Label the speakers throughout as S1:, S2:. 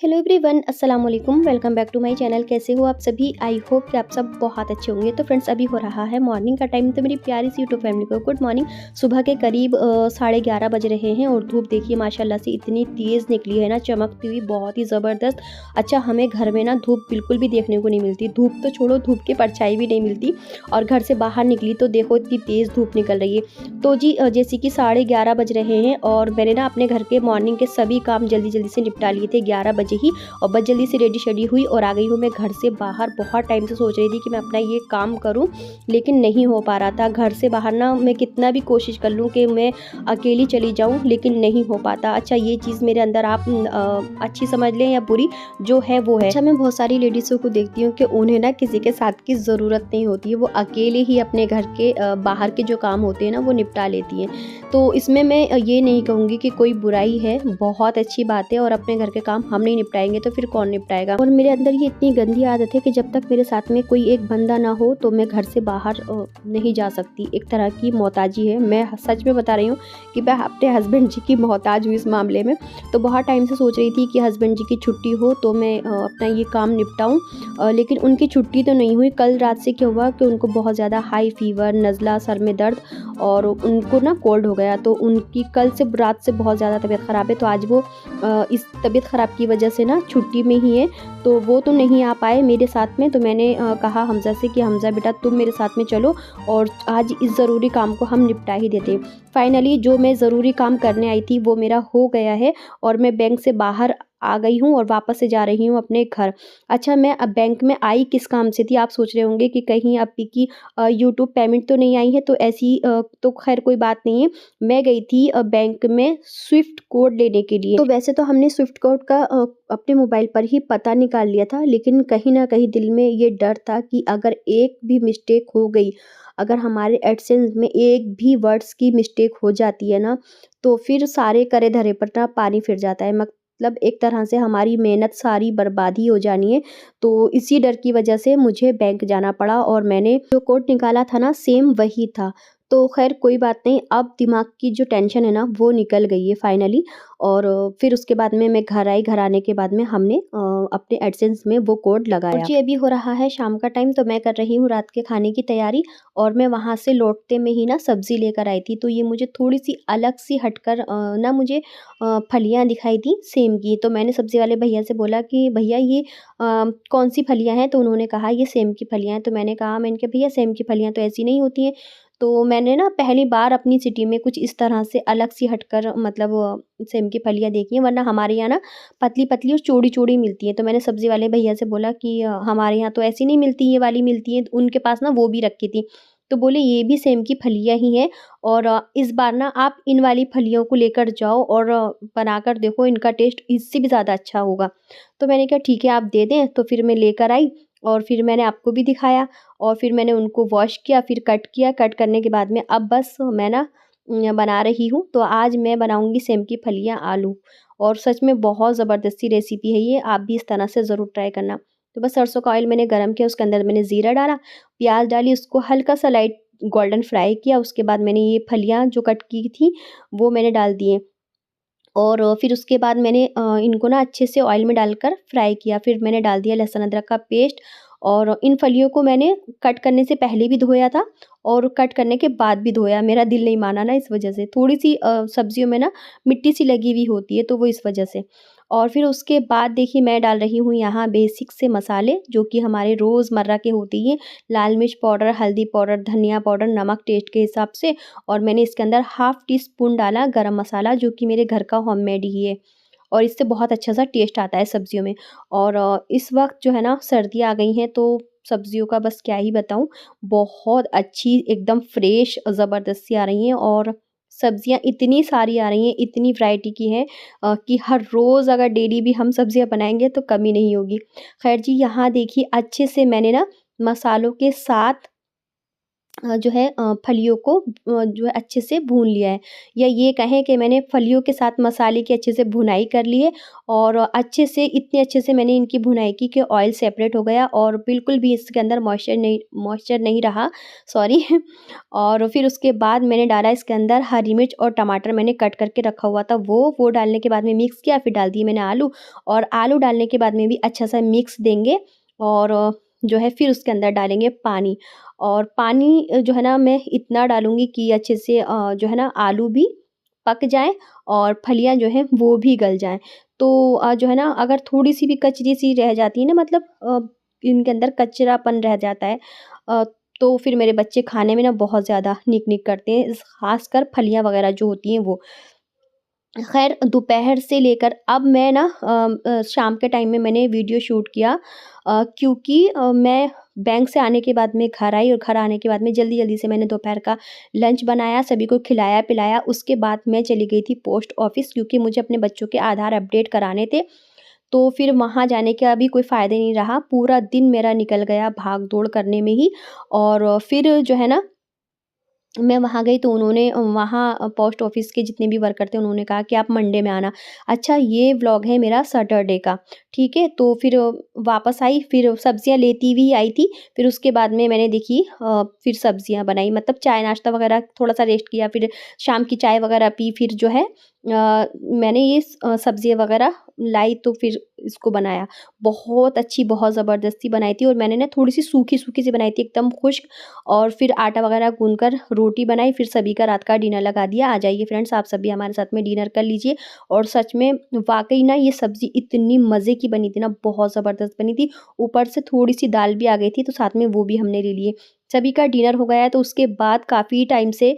S1: Hello everyone, अस्सलाम वालेकुम। Welcome back to my channel. कैसे हो आप सभी? आई होप कि आप सब बहुत अच्छे होंगे। तो फ्रेंड्स, अभी हो रहा है मॉर्निंग का टाइम। तो मेरी प्यारी सी यूट्यूब फैमिली को गुड मॉर्निंग। सुबह के करीब 11:30 बज रहे हैं और धूप देखिए माशाल्लाह से इतनी तेज़ निकली है ना, चमकती हुई, बहुत ही ज़बरदस्त। अच्छा, हमें घर में ना धूप बिल्कुल भी देखने को नहीं मिलती। धूप तो छोड़ो, धूप की परछाई भी नहीं मिलती। और घर से बाहर निकली तो देखो इतनी तेज़ धूप निकल रही है। तो जी जैसे कि 11:30 बज रहे हैं और मैंने ना अपने घर के मॉर्निंग के सभी काम जल्दी जल्दी से निपटा लिए थे 11 बजे ही। और बस जल्दी से रेडी शेडी हुई और आ गई हूँ मैं घर से बाहर। बहुत टाइम से सोच रही थी कि मैं अपना ये काम करूँ, लेकिन नहीं हो पा रहा था। घर से बाहर ना मैं कितना भी कोशिश कर लूँ कि मैं अकेली चली जाऊँ, लेकिन नहीं हो पाता। अच्छा, ये चीज़ मेरे अंदर आप अच्छी समझ लें या बुरी, जो है वो है। अच्छा, मैं बहुत सारी लेडीज़ों को देखती हूँ कि उन्हें ना किसी के साथ की ज़रूरत नहीं होती है, वो अकेले ही अपने घर के बाहर के जो काम होते हैं ना वो निपटा लेती हैं। तो इसमें मैं ये नहीं कहूँगी कि कोई बुराई है, बहुत अच्छी बात है। और अपने घर के काम हम नहीं निपटाएंगे तो फिर कौन निपटाएगा। और मेरे अंदर ये इतनी गंदी आदत है कि जब तक मेरे साथ में कोई एक बंदा ना हो तो मैं घर से बाहर नहीं जा सकती। एक तरह की मोहताजी है। मैं सच में बता रही हूँ कि मैं अपने हस्बैंड जी की मोहताज हूँ इस मामले में। तो बहुत टाइम से सोच रही थी कि हस्बैंड जी की छुट्टी हो तो मैं अपना ये काम निपटाऊँ, लेकिन उनकी छुट्टी तो नहीं हुई। कल रात से क्या हुआ कि उनको बहुत ज़्यादा हाई फीवर, नज़ला, सर में दर्द और उनको ना कोल्ड हो गया। तो उनकी कल से रात से बहुत ज़्यादा तबीयत ख़राब है। तो आज वो इस तबीयत ख़राब की वजह से ना छुट्टी में ही है, तो वो तो नहीं आ पाए मेरे साथ में। तो मैंने कहा हमज़ा से कि हमज़ा बेटा तुम मेरे साथ में चलो और आज इस ज़रूरी काम को हम निपटा ही देते हैं। फाइनली जो मैं ज़रूरी काम करने आई थी वो मेरा हो गया है और मैं बैंक से बाहर आ गई हूँ और वापस से जा रही हूँ अपने घर। अच्छा, मैं अब बैंक में आई किस काम से थी? आप सोच रहे होंगे कि कहीं आपकी की यूट्यूब पेमेंट तो नहीं आई है। तो ऐसी तो खैर कोई बात नहीं है। मैं गई थी बैंक में स्विफ्ट कोड लेने के लिए। तो वैसे तो हमने स्विफ्ट कोड का अपने मोबाइल पर ही पता निकाल लिया था, लेकिन कहीं न कहीं दिल में ये डर था कि अगर एक भी मिस्टेक हो गई, अगर हमारे एडसेंस में एक भी वर्ड्स की मिस्टेक हो जाती है ना, तो फिर सारे करे धरे पर ना पानी फिर जाता है। मतलब एक तरह से हमारी मेहनत सारी बर्बादी हो जानी है। तो इसी डर की वजह से मुझे बैंक जाना पड़ा और मैंने जो कोड निकाला था ना सेम वही था। तो ख़ैर कोई बात नहीं, अब दिमाग की जो टेंशन है ना वो निकल गई है फाइनली। और फिर उसके बाद में मैं घर आई। घर आने के बाद में हमने अपने एडसेंस में वो कोड लगाया। और जी अभी हो रहा है शाम का टाइम, तो मैं कर रही हूँ रात के खाने की तैयारी। और मैं वहाँ से लौटते में ही ना सब्ज़ी लेकर आई थी। तो ये मुझे थोड़ी-सी अलग सी हटकर ना मुझे फलियाँ दिखाई दी सेम की। तो मैंने सब्ज़ी वाले भैया से बोला कि भैया ये कौन-सी फलियाँ हैं? तो उन्होंने कहा ये सेम की फलियाँ हैं। तो मैंने कहा भैया सेम की फलियाँ तो ऐसी नहीं होती हैं। तो मैंने ना पहली बार अपनी सिटी में कुछ इस तरह से अलग सी हटकर मतलब सेम की फलियाँ देखी हैं, वरना हमारे यहाँ ना पतली-पतली और चौड़ी-चौड़ी मिलती हैं। तो मैंने सब्ज़ी वाले भैया से बोला कि हमारे यहाँ तो ऐसी नहीं मिलती, ये वाली मिलती हैं। उनके पास ना वो भी रखी थी। तो बोले ये भी सेम की फलियाँ ही हैं और इस बार ना आप इन वाली फलियों को लेकर जाओ और बनाकर देखो, इनका टेस्ट इससे भी ज़्यादा अच्छा होगा। तो मैंने कहा ठीक है आप दे दें। तो फिर मैं लेकर आई और फिर मैंने आपको भी दिखाया और फिर मैंने उनको वॉश किया, फिर कट किया। कट करने के बाद में अब बस मैं ना बना रही हूँ। तो आज मैं बनाऊँगी सेम की फलियाँ आलू, और सच में बहुत ज़बरदस्ती रेसिपी है ये, आप भी इस तरह से ज़रूर ट्राई करना। तो बस सरसों का ऑयल मैंने गरम किया, उसके अंदर मैंने ज़ीरा डाला, प्याज़ डाली, उसको हल्का-सा लाइट गोल्डन फ्राई किया। उसके बाद मैंने ये फलियाँ जो कट की थी वो मैंने डाल दिए। और फिर उसके बाद मैंने इनको ना अच्छे से ऑयल में डालकर फ्राई किया। फिर मैंने डाल दिया लहसुन अदरक का पेस्ट। और इन फलियों को मैंने कट करने से पहले भी धोया था और कट करने के बाद भी धोया। मेरा दिल नहीं माना ना इस वजह से। थोड़ी-सी सब्जियों में ना मिट्टी सी लगी हुई होती है, तो वो इस वजह से। और फिर उसके बाद देखिए मैं डाल रही हूँ यहाँ बेसिक से मसाले जो कि हमारे रोज़मर्रा के होते ही हैं। लाल मिर्च पाउडर, हल्दी पाउडर, धनिया पाउडर, नमक टेस्ट के हिसाब से। और मैंने इसके अंदर हाफ़ टी स्पून डाला गरम मसाला जो कि मेरे घर का होममेड ही है। और इससे बहुत अच्छा-सा टेस्ट आता है सब्जियों में। और इस वक़्त जो है ना सर्दियाँ आ गई हैं, तो सब्जियों का बस क्या ही बताऊँ, बहुत अच्छी एकदम फ्रेश ज़बरदस्त सी आ रही हैं। और सब्जियाँ इतनी सारी आ रही हैं, इतनी वैरायटी की हैं कि हर रोज़ अगर डेली भी हम सब्जियाँ बनाएँगे तो कमी नहीं होगी। ख़ैर जी, यहाँ देखिए अच्छे से मैंने ना मसालों के साथ जो है फलियों को जो है अच्छे से भून लिया है, या ये कहें कि मैंने फलियों के साथ मसाले की अच्छे से भुनाई कर ली है, और अच्छे से इतने अच्छे से मैंने इनकी भुनाई की कि ऑयल सेपरेट हो गया और बिल्कुल भी इसके अंदर मॉइस्चर नहीं रहा, सॉरी। और फिर उसके बाद मैंने डाला इसके अंदर हरी मिर्च और टमाटर मैंने कट करके रखा हुआ था, वो डालने के बाद में मिक्स किया, फिर डाल दिए मैंने आलू, और आलू डालने के बाद में भी अच्छा सा मिक्स देंगे, और जो है फिर उसके अंदर डालेंगे पानी। और पानी जो है ना मैं इतना डालूँगी कि अच्छे से जो है ना आलू भी पक जाएँ और फलियाँ जो हैं वो भी गल जाएँ। तो जो है ना अगर थोड़ी-सी भी कचरी-सी रह जाती है ना, मतलब इनके अंदर कचरापन रह जाता है, अ, तो फिर मेरे बच्चे खाने में ना बहुत ज़्यादा निक-निक करते हैं, ख़ासकर फलियाँ वग़ैरह जो होती हैं वो। ख़ैर दोपहर से लेकर अब मैं ना शाम के टाइम में मैंने वीडियो शूट किया, क्योंकि मैं बैंक से आने के बाद में घर आई, और घर आने के बाद में जल्दी-जल्दी से मैंने दोपहर का लंच बनाया, सभी को खिलाया-पिलाया। उसके बाद मैं चली गई थी पोस्ट ऑफ़िस, क्योंकि मुझे अपने बच्चों के आधार अपडेट कराने थे। तो फिर वहाँ जाने का भी कोई फ़ायदा नहीं रहा, पूरा दिन मेरा निकल गया भाग-दौड़ करने में ही। और फिर जो है ना मैं वहाँ गई तो उन्होंने वहाँ पोस्ट ऑफ़िस के जितने भी वर्कर थे उन्होंने कहा कि आप मंडे में आना। अच्छा, ये व्लॉग है मेरा सैटरडे का, ठीक है? तो फिर वापस आई, फिर सब्ज़ियाँ लेती हुई आई थी, फिर उसके बाद में मैंने देखी फिर सब्ज़ियाँ बनाई, मतलब चाय नाश्ता वग़ैरह थोड़ा-सा रेस्ट किया, फिर शाम की चाय वग़ैरह पी, फिर जो है मैंने ये सब्ज़ियाँ वग़ैरह लाई तो फिर इसको बनाया। बहुत अच्छी, बहुत ज़बरदस्ती बनाई थी, और मैंने ना थोड़ी-सी सूखी-सूखी सी बनाई थी, एकदम खुश्क। और फिर आटा वगैरह गूँध कर रोटी बनाई, फिर सभी का रात का डिनर लगा दिया। आ जाइए फ्रेंड्स, आप सभी हमारे साथ में डिनर कर लीजिए। और सच में वाक़ई ना ये सब्ज़ी इतनी मज़े की बनी थी ना, बहुत ज़बरदस्त बनी थी। ऊपर से थोड़ी-सी दाल भी आ गई थी, तो साथ में वो भी हमने ले लिए। सभी का डिनर हो गया है, तो उसके बाद काफ़ी टाइम से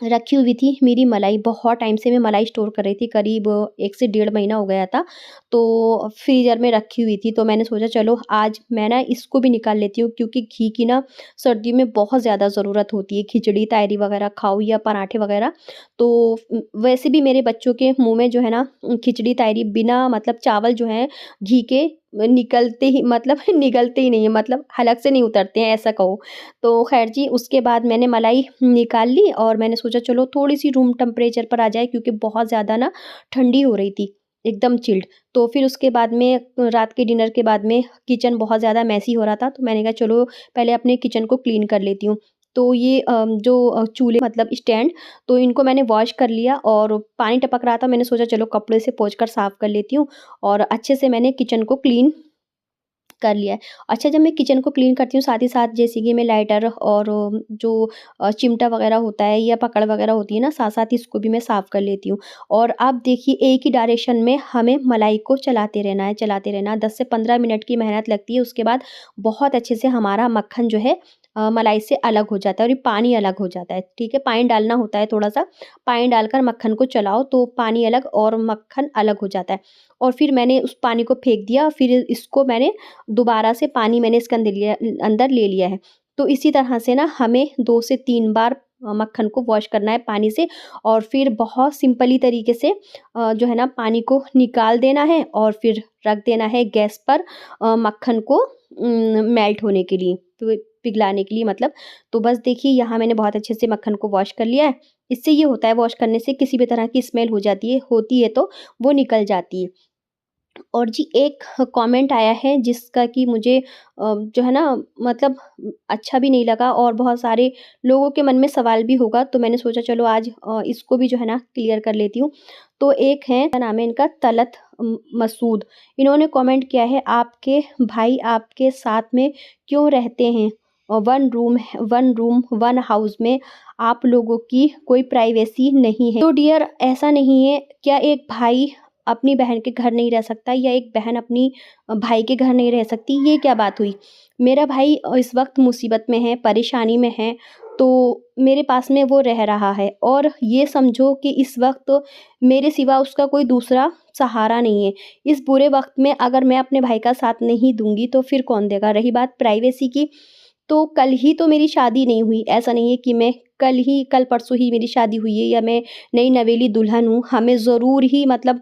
S1: रखी हुई थी मेरी मलाई, बहुत टाइम से मैं मलाई स्टोर कर रही थी, करीब 1 से डेढ़ महीना हो गया था। तो फ्रीज़र में रखी हुई थी, तो मैंने सोचा चलो आज मैं ना इसको भी निकाल लेती हूँ, क्योंकि घी की ना सर्दियों में बहुत ज़्यादा ज़रूरत होती है, खिचड़ी, तायरी वग़ैरह खाओ या पराठे वग़ैरह। तो वैसे भी मेरे बच्चों के मुँह में जो है ना खिचड़ी, तायरी बिना मतलब चावल जो हैं घी के निकलते ही मतलब निगलते ही नहीं है, मतलब हलक से नहीं उतरते हैं, ऐसा कहो। तो ख़ैर जी, उसके बाद मैंने मलाई निकाल ली, और मैंने सोचा चलो थोड़ी-सी रूम टेम्परेचर पर आ जाए, क्योंकि बहुत ज़्यादा ना ठंडी हो रही थी, एकदम चिल्ड। तो फिर उसके बाद में रात के डिनर के बाद में किचन बहुत ज़्यादा मेसी हो रहा था, तो मैंने कहा चलो पहले अपने किचन को क्लीन कर लेती हूँ। तो ये जो चूल्हे मतलब स्टैंड, तो इनको मैंने वॉश कर लिया, और पानी टपक रहा था, मैंने सोचा चलो कपड़े से पोंछ कर साफ़ कर लेती हूँ, और अच्छे से मैंने किचन को क्लीन कर लिया है। अच्छा, जब मैं किचन को क्लीन करती हूँ, साथ ही साथ जैसे कि मैं लाइटर और जो चिमटा वगैरह होता है या पकड़ वगैरह होती है ना, साथ-साथ इसको भी मैं साफ़ कर लेती हूँ। और अब देखिए एक ही डायरेक्शन में हमें मलाई को चलाते रहना है, चलाते रहना है। 10 से 15 मिनट की मेहनत लगती है, उसके बाद बहुत अच्छे से हमारा मक्खन जो है मलाई से अलग हो जाता है, और ये पानी अलग हो जाता है, ठीक है? पानी डालना होता है थोड़ा-सा, पानी डालकर मक्खन को चलाओ तो पानी अलग और मक्खन अलग हो जाता है। और फिर मैंने उस पानी को फेंक दिया, फिर इसको मैंने दोबारा से पानी मैंने इसके अंदर ले लिया है। तो इसी तरह से ना हमें 2 से 3 बार मक्खन को वॉश करना है पानी से, और फिर बहुत सिंपली तरीके से जो है ना पानी को निकाल देना है, और फिर रख देना है गैस पर मक्खन को मेल्ट होने के लिए, तो पिघलाने के लिए मतलब। तो बस देखिए यहाँ मैंने बहुत अच्छे से मक्खन को वॉश कर लिया है। इससे ये होता है, वॉश करने से किसी भी तरह की स्मेल होती है तो वो निकल जाती है। और जी एक कमेंट आया है जिसका कि मुझे जो है ना मतलब अच्छा भी नहीं लगा, और बहुत सारे लोगों के मन में सवाल भी होगा, तो मैंने सोचा चलो आज इसको भी जो है ना क्लियर कर लेती हूँ। तो एक है, क्या नाम है इनका, तलत मसूद। इन्होंने कमेंट किया है, आपके भाई आपके साथ में क्यों रहते हैं? वन रूम वन हाउस में आप लोगों की कोई प्राइवेसी नहीं है? तो डियर, ऐसा नहीं है। क्या एक भाई अपनी बहन के घर नहीं रह सकता, या एक बहन अपनी भाई के घर नहीं रह सकती? ये क्या बात हुई? मेरा भाई इस वक़्त मुसीबत में है, परेशानी में है, तो मेरे पास में वो रह रहा है, और ये समझो कि इस वक़्त मेरे सिवा उसका कोई दूसरा सहारा नहीं है। इस बुरे वक़्त में अगर मैं अपने भाई का साथ नहीं दूँगी तो फिर कौन देगा? रही बात प्राइवेसी की, तो कल ही तो मेरी शादी नहीं हुई, ऐसा नहीं है कि मैं कल परसों ही मेरी शादी हुई है, या मैं नई नवेली दुल्हन हूँ। हमें ज़रूर ही मतलब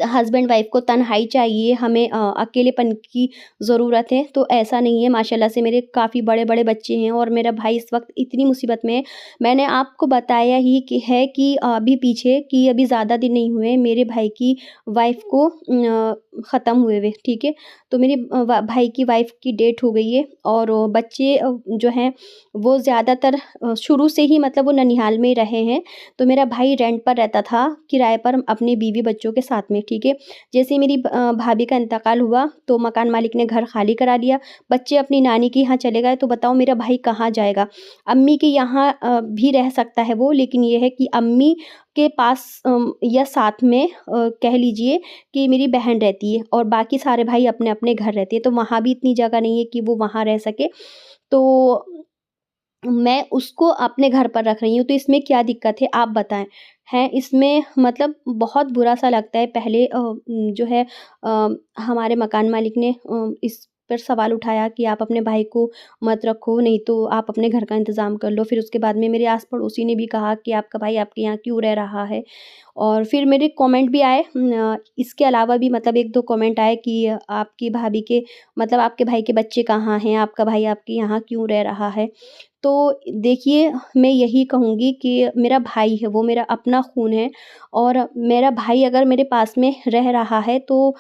S1: हस्बैंड वाइफ को तन्हाई चाहिए, हमें अकेलेपन की ज़रूरत है, तो ऐसा नहीं है। माशाल्लाह से मेरे काफ़ी बड़े-बड़े बच्चे हैं और मेरा भाई इस वक़्त इतनी मुसीबत में है। मैंने आपको बताया ही कि अभी पीछे कि अभी ज़्यादा दिन नहीं हुए मेरे भाई की वाइफ़ को ख़त्म हुए हुए, ठीक है? तो मेरे भाई की वाइफ़ की डेथ हो गई है और बच्चे जो हैं वो ज़्यादातर शुरू से ही मतलब वो ननिहाल में ही रहे हैं। तो मेरा भाई रेंट पर रहता था, किराए पर अपने बीवी बच्चों के साथ में, ठीक है। जैसे ही मेरी भाभी का इंतकाल हुआ तो मकान मालिक ने घर खाली करा दिया, बच्चे अपनी नानी के यहाँ चले गए, तो बताओ मेरा भाई कहाँ जाएगा? अम्मी के यहाँ भी रह सकता है वो, लेकिन ये है कि अम्मी के पास या साथ में कह लीजिए कि मेरी बहन रहती है और बाकी सारे भाई अपने-अपने घर रहते हैं, तो वहाँ भी इतनी जगह नहीं है कि वो वहाँ रह सके। तो मैं उसको अपने घर पर रख रही हूँ, तो इसमें क्या दिक्कत है आप बताएँ? हैं इसमें मतलब बहुत बुरा-सा लगता है। पहले जो है हमारे मकान मालिक ने इस पर सवाल उठाया कि आप अपने भाई को मत रखो, नहीं तो आप अपने घर का इंतज़ाम कर लो। फिर उसके बाद में मेरे आस-पड़ोसी ने भी कहा कि आपका भाई आपके यहाँ क्यों रह रहा है? और फिर मेरे कमेंट भी आए, इसके अलावा भी मतलब 1-2 कमेंट आए कि आपकी भाभी के मतलब आपके भाई के बच्चे कहाँ हैं? आपका भाई आपके यहाँ क्यों रह रहा है? तो देखिए, मैं यही कहूँगी कि मेरा भाई है, वो मेरा अपना खून है और मेरा भाई अगर मेरे पास में रह रहा है तो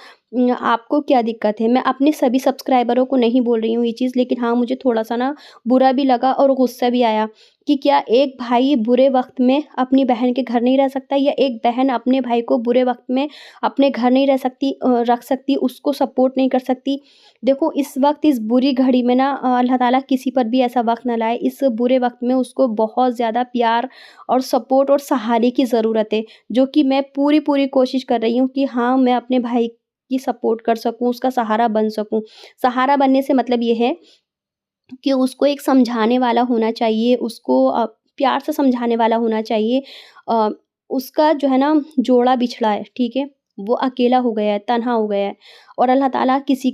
S1: आपको क्या दिक्कत है? मैं अपने सभी सब्सक्राइबरों को नहीं बोल रही हूँ ये चीज़, लेकिन हाँ, मुझे थोड़ा-सा ना बुरा भी लगा और गुस्सा भी आया कि क्या एक भाई बुरे वक़्त में अपनी बहन के घर नहीं रह सकता या एक बहन अपने भाई को बुरे वक़्त में अपने घर नहीं रख सकती, उसको सपोर्ट नहीं कर सकती। देखो इस वक़्त इस बुरी घड़ी में ना अल्लाह ताला किसी पर भी ऐसा वक़्त ना लाए, इस बुरे वक़्त में उसको बहुत ज़्यादा प्यार और सपोर्ट और सहारे की ज़रूरत है, जो कि मैं पूरी-पूरी कोशिश कर रही हूँ कि हाँ, मैं अपने भाई की सपोर्ट कर सकूँ, उसका सहारा बन सकूँ। सहारा बनने से मतलब ये है कि उसको एक समझाने वाला होना चाहिए, उसको प्यार से समझाने वाला होना चाहिए। अ, उसका जो है ना जोड़ा बिछड़ा है, ठीक है? वो अकेला हो गया है, तन्हा हो गया है और अल्लाह ताला किसी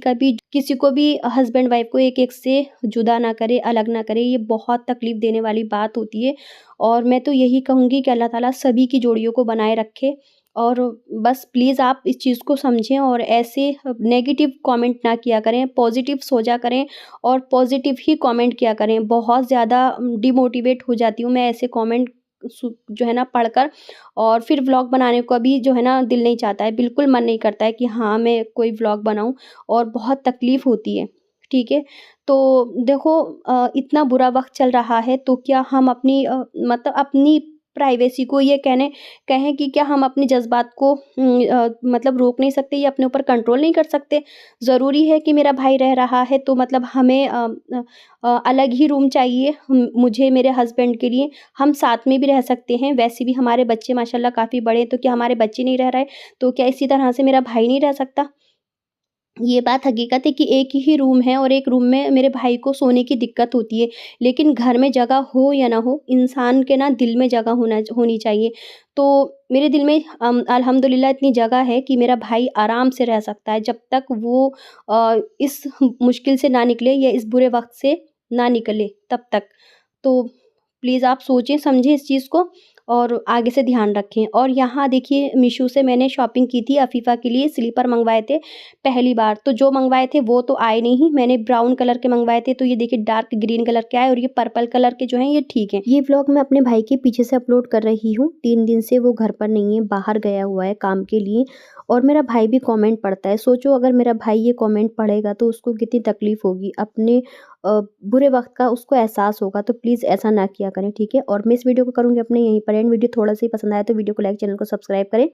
S1: को भी हस्बैंड वाइफ़ को एक-एक से जुदा ना करे, अलग ना करे, ये बहुत तकलीफ़ देने वाली बात होती है और मैं तो यही कहूँगी कि अल्लाह ताला सभी की जोड़ियों को बनाए रखे और बस प्लीज़ आप इस चीज़ को समझें और ऐसे नेगेटिव कमेंट ना किया करें, पॉज़िटिव सोचा करें और पॉज़िटिव ही कमेंट किया करें। बहुत ज़्यादा डिमोटिवेट हो जाती हूँ मैं ऐसे कमेंट जो है ना पढ़कर और फिर व्लॉग बनाने का भी जो है ना दिल नहीं चाहता है, बिल्कुल मन नहीं करता है कि हाँ, मैं कोई व्लॉग बनाऊँ और बहुत तकलीफ़ होती है, ठीक है? तो देखो इतना बुरा वक़्त चल रहा है तो क्या हम मतलब अपनी प्राइवेसी को ये कहें कि क्या हम अपने जज़्बात को मतलब रोक नहीं सकते या अपने ऊपर कंट्रोल नहीं कर सकते? ज़रूरी है कि मेरा भाई रह रहा है तो मतलब हमें अलग ही रूम चाहिए मुझे मेरे हस्बैंड के लिए, हम साथ में भी रह सकते हैं। वैसे भी हमारे बच्चे माशाल्लाह काफ़ी बड़े हैं, तो क्या हमारे बच्चे नहीं रह रहे? तो क्या इसी तरह से मेरा भाई नहीं रह सकता? ये बात हकीकत है कि एक ही रूम है और एक रूम में मेरे भाई को सोने की दिक्कत होती है। लेकिन घर में जगह हो या ना हो, इंसान के ना दिल में जगह होनी चाहिए। तो मेरे दिल में अल्हम्दुलिल्लाह इतनी जगह है कि मेरा भाई आराम से रह सकता है जब तक वो इस मुश्किल से ना निकले या इस बुरे वक़्त से ना निकले तब तक। तो प्लीज़ आप सोचें समझें इस चीज़ को और आगे से ध्यान रखें। और यहाँ देखिए मीशो से मैंने शॉपिंग की थी अफ़ीफ़ा के लिए स्लीपर मँगवाए थे पहली बार, तो जो मँगवाए थे वो तो आए नहीं, मैंने ब्राउन कलर के मँगवाए थे, तो ये देखिए डार्क ग्रीन कलर के आए और ये पर्पल कलर के जो हैं ये ठीक हैं। ये व्लॉग मैं अपने भाई के पीछे से अपलोड कर रही हूँ, 3 दिन से वो घर पर नहीं है, बाहर गया हुआ है काम के लिए और मेरा भाई भी कमेंट पढ़ता है। सोचो अगर मेरा भाई ये कमेंट पढ़ेगा तो उसको कितनी तकलीफ़ होगी, अपने बुरे वक़्त का उसको एहसास होगा, तो प्लीज़ ऐसा ना किया करें, ठीक है? और मैं इस वीडियो को करूँगी अपने यहीं पर एंड। वीडियो थोड़ा-सा ही पसंद आया तो वीडियो को लाइक, चैनल को सब्सक्राइब करें।